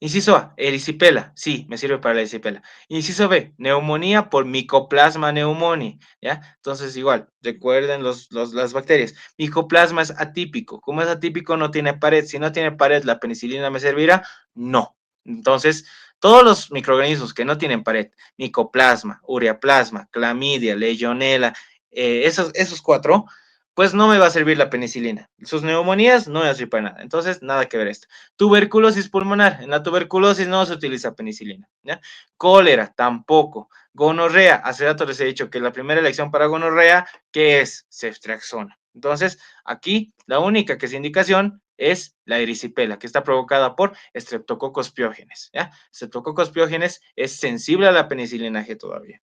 inciso A, erisipela, sí, me sirve para la erisipela. Inciso B, neumonía por Mycoplasma pneumoniae, ¿ya? Entonces, igual, recuerden las bacterias. Mycoplasma es atípico. Como es atípico, no tiene pared. Si no tiene pared, ¿la penicilina me servirá? No. Entonces, todos los microorganismos que no tienen pared, Mycoplasma, Ureaplasma, Clamidia, Legionella, esos cuatro, pues no me va a servir la penicilina. Sus neumonías no me va a servir para nada. Entonces, nada que ver esto. Tuberculosis pulmonar. En la tuberculosis no se utiliza penicilina, ¿ya? Cólera, tampoco. Gonorrea. Hace rato les he dicho que la primera elección para gonorrea, ¿qué es? Ceftriaxona. Entonces, aquí la única que es indicación es la erisipela, que está provocada por Streptococcus pyogenes, ¿ya? Streptococcus pyogenes es sensible a la penicilina G todavía.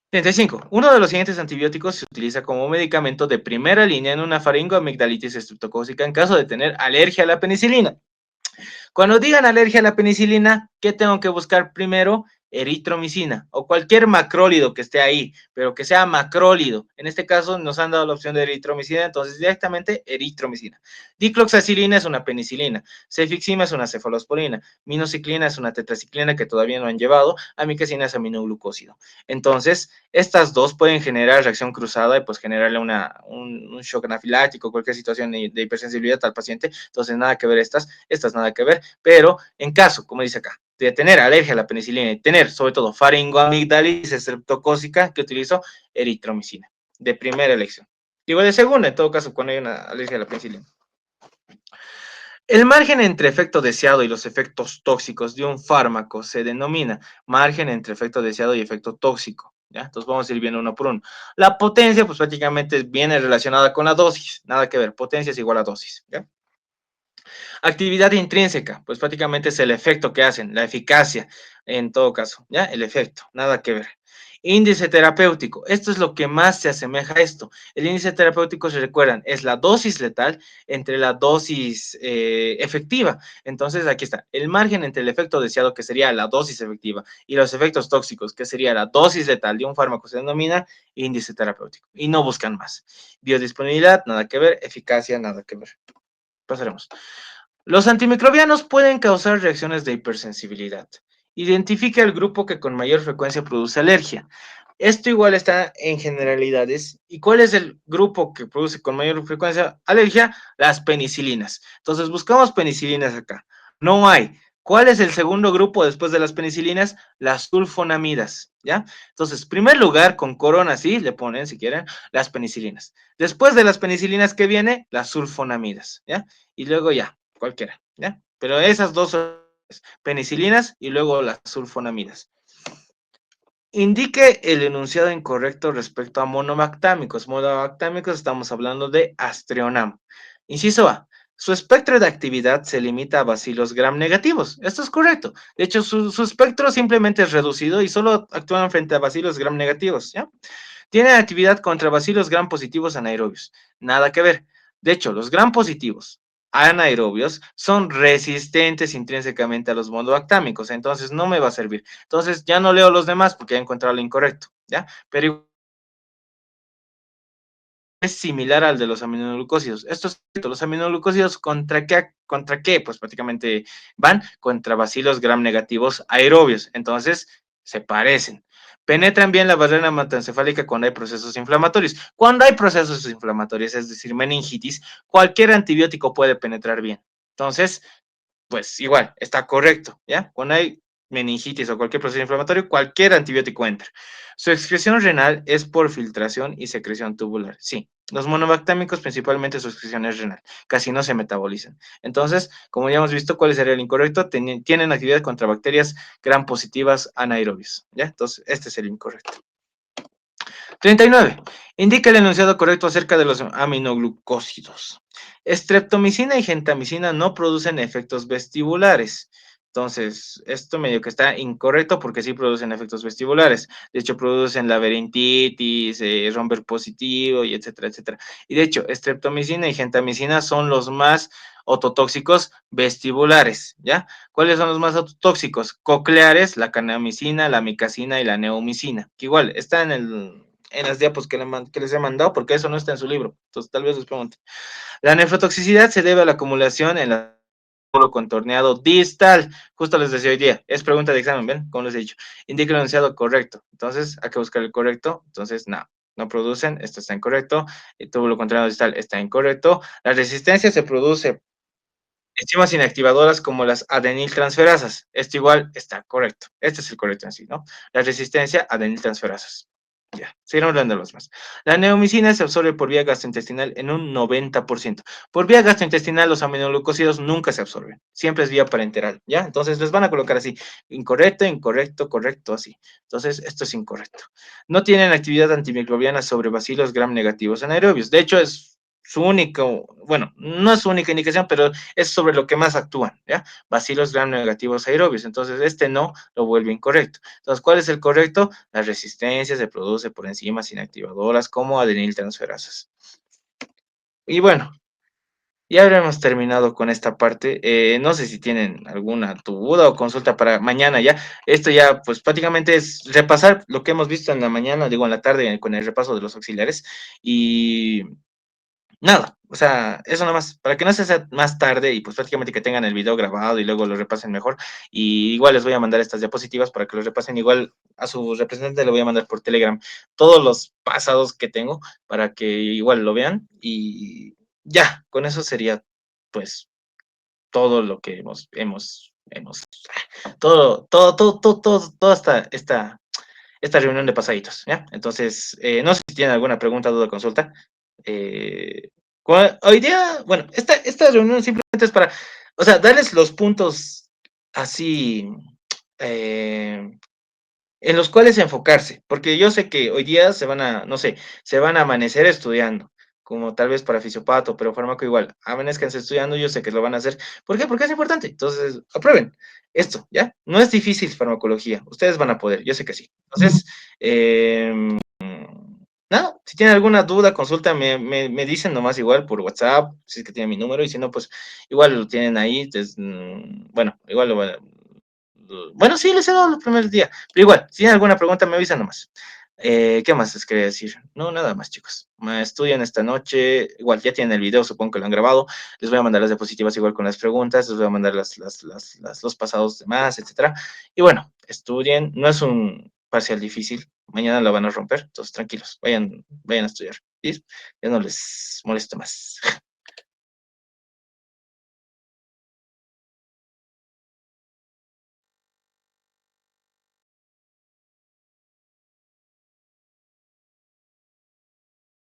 35. Uno de los siguientes antibióticos se utiliza como medicamento de primera línea en una faringoamigdalitis estreptocócica en caso de tener alergia a la penicilina. Cuando digan alergia a la penicilina, ¿qué tengo que buscar primero? Eritromicina o cualquier macrólido que esté ahí, pero que sea macrólido. En este caso nos han dado la opción de eritromicina, entonces directamente eritromicina. Dicloxacilina es una penicilina, cefixima es una cefalosporina, minociclina es una tetraciclina que todavía no han llevado, amicacina es aminoglucósido. Entonces, estas dos pueden generar reacción cruzada y pues generarle un shock anafiláctico, cualquier situación de hipersensibilidad al paciente. Entonces, nada que ver estas nada que ver, pero en caso, como dice acá, de tener alergia a la penicilina y tener sobre todo faringoamigdalitis estreptocócica, que utilizo eritromicina, de primera elección. Digo de segunda, en todo caso, cuando hay una alergia a la penicilina. El margen entre efecto deseado y los efectos tóxicos de un fármaco se denomina margen entre efecto deseado y efecto tóxico, ¿ya? Entonces vamos a ir viendo uno por uno. La potencia, pues prácticamente viene relacionada con la dosis, nada que ver, potencia es igual a dosis, ¿ya? Actividad intrínseca, pues prácticamente es el efecto que hacen, la eficacia, en todo caso, ¿ya? El efecto, nada que ver. Índice terapéutico, esto es lo que más se asemeja a esto. El índice terapéutico, se recuerdan, es la dosis letal entre la dosis efectiva. Entonces, aquí está, el margen entre el efecto deseado, que sería la dosis efectiva, y los efectos tóxicos, que sería la dosis letal de un fármaco, se denomina índice terapéutico. Y no buscan más. Biodisponibilidad, nada que ver. Eficacia, nada que ver. Pasaremos. Los antimicrobianos pueden causar reacciones de hipersensibilidad. Identifica el grupo que con mayor frecuencia produce alergia. Esto igual está en generalidades. ¿Y cuál es el grupo que produce con mayor frecuencia alergia? Las penicilinas. Entonces buscamos penicilinas acá. No hay. ¿Cuál es el segundo grupo después de las penicilinas? Las sulfonamidas, ¿ya? Entonces, primer lugar, con corona, sí, le ponen, si quieren, las penicilinas. Después de las penicilinas, ¿qué viene? Las sulfonamidas, ¿ya? Y luego ya, cualquiera, ¿ya? Pero esas dos son penicilinas y luego las sulfonamidas. Indique el enunciado incorrecto respecto a monomactámicos. Monomactámicos estamos hablando de Astreonam. Inciso A. Su espectro de actividad se limita a bacilos gram negativos. Esto es correcto. De hecho, su espectro simplemente es reducido y solo actúan frente a bacilos gram negativos, ¿ya? Tiene actividad contra bacilos gram positivos anaerobios. Nada que ver. De hecho, los gram positivos anaerobios son resistentes intrínsecamente a los monobactámicos, entonces no me va a servir. Entonces ya no leo los demás porque he encontrado lo incorrecto, ¿ya? Pero es similar al de los aminoglucósidos. Estos, los aminoglucósidos, ¿contra qué? Pues prácticamente van contra bacilos gram negativos aerobios. Entonces, se parecen. Penetran bien la barrera hematoencefálica cuando hay procesos inflamatorios. Cuando hay procesos inflamatorios, es decir, meningitis, cualquier antibiótico puede penetrar bien. Entonces, pues igual, está correcto, ¿ya? Cuando hay meningitis o cualquier proceso inflamatorio, cualquier antibiótico entra. Su excreción renal es por filtración y secreción tubular. Sí, los monobactámicos principalmente su excreción es renal, casi no se metabolizan. Entonces, como ya hemos visto, ¿cuál sería el incorrecto? Tienen actividad contra bacterias gram positivas anaerobias, ¿ya? Entonces, este es el incorrecto. 39. Indica el enunciado correcto acerca de los aminoglucósidos. Streptomicina y gentamicina no producen efectos vestibulares. Entonces, esto medio que está incorrecto porque sí producen efectos vestibulares. De hecho, producen laberintitis, romper positivo y etcétera, etcétera. Y de hecho, streptomicina y gentamicina son los más ototóxicos vestibulares, ¿ya? ¿Cuáles son los más ototóxicos? Cocleares, la canamicina, la micacina y la neomicina, que igual está en las diapos que les he mandado, porque eso no está en su libro. Entonces, tal vez les pregunten. La nefrotoxicidad se debe a la acumulación en el contorneado distal. Justo les decía hoy día, es pregunta de examen, ¿ven? Como les he dicho. Indica el enunciado correcto. Entonces, hay que buscar el correcto. Entonces, no producen, esto está incorrecto. El túbulo contorneado distal está incorrecto. La resistencia se produce enzimas inactivadoras como las adeniltransferasas. Esto igual está correcto. Este es el correcto en sí, ¿no? La resistencia a adeniltransferasas. Ya, seguiremos hablando de los más. La neomicina se absorbe por vía gastrointestinal en un 90%. Por vía gastrointestinal, los aminoglucósidos nunca se absorben. Siempre es vía parenteral, ¿ya? Entonces les van a colocar así: incorrecto, incorrecto, correcto, así. Entonces, esto es incorrecto. No tienen actividad antimicrobiana sobre bacilos gram negativos anaerobios. De hecho, es su único, bueno, no es su única indicación, pero es sobre lo que más actúan, ¿ya? Bacilos gram negativos aerobios. Entonces, este no lo vuelve incorrecto. Entonces, ¿cuál es el correcto? La resistencia se produce por enzimas inactivadoras como adeniltransferasas. Y bueno, ya habremos terminado con esta parte. No sé si tienen alguna duda o consulta para mañana ya. Esto ya, pues prácticamente es repasar lo que hemos visto en la mañana, digo en la tarde, con el repaso de los auxiliares. Y nada, o sea, eso nomás, para que no se sea más tarde y pues prácticamente que tengan el video grabado y luego lo repasen mejor. Y igual les voy a mandar estas diapositivas para que los repasen. Igual a su representante le voy a mandar por Telegram todos los pasados que tengo para que igual lo vean. Y ya, con eso sería pues todo lo que toda esta reunión de pasaditos, ¿ya? Entonces, no sé si tienen alguna pregunta, duda, consulta. Eh, Hoy día, bueno, esta reunión simplemente es para, o sea, darles los puntos así, eh, en los cuales enfocarse, porque yo sé que hoy día se van a, no sé, se van a amanecer estudiando, como tal vez para fisiopato, pero fármaco igual, amanezcanse estudiando, yo sé que lo van a hacer. ¿Por qué? Porque es importante. Entonces, aprueben esto, ¿ya? No es difícil farmacología, ustedes van a poder, yo sé que sí. Entonces, nada, si tienen alguna duda, consulta, me dicen nomás igual por WhatsApp, si es que tienen mi número, y si no, pues igual lo tienen ahí, entonces, bueno, igual bueno, sí, les he dado el primer día, pero igual, si tienen alguna pregunta, me avisan nomás. ¿Qué más les quería decir? No, nada más, chicos. Estudian esta noche, igual ya tienen el video, supongo que lo han grabado. Les voy a mandar las diapositivas igual con las preguntas, les voy a mandar los pasados demás, etcétera. Y bueno, estudien, no es un parcial difícil, mañana lo van a romper, entonces tranquilos, vayan a estudiar. ¿Sí? Ya no les molesto más.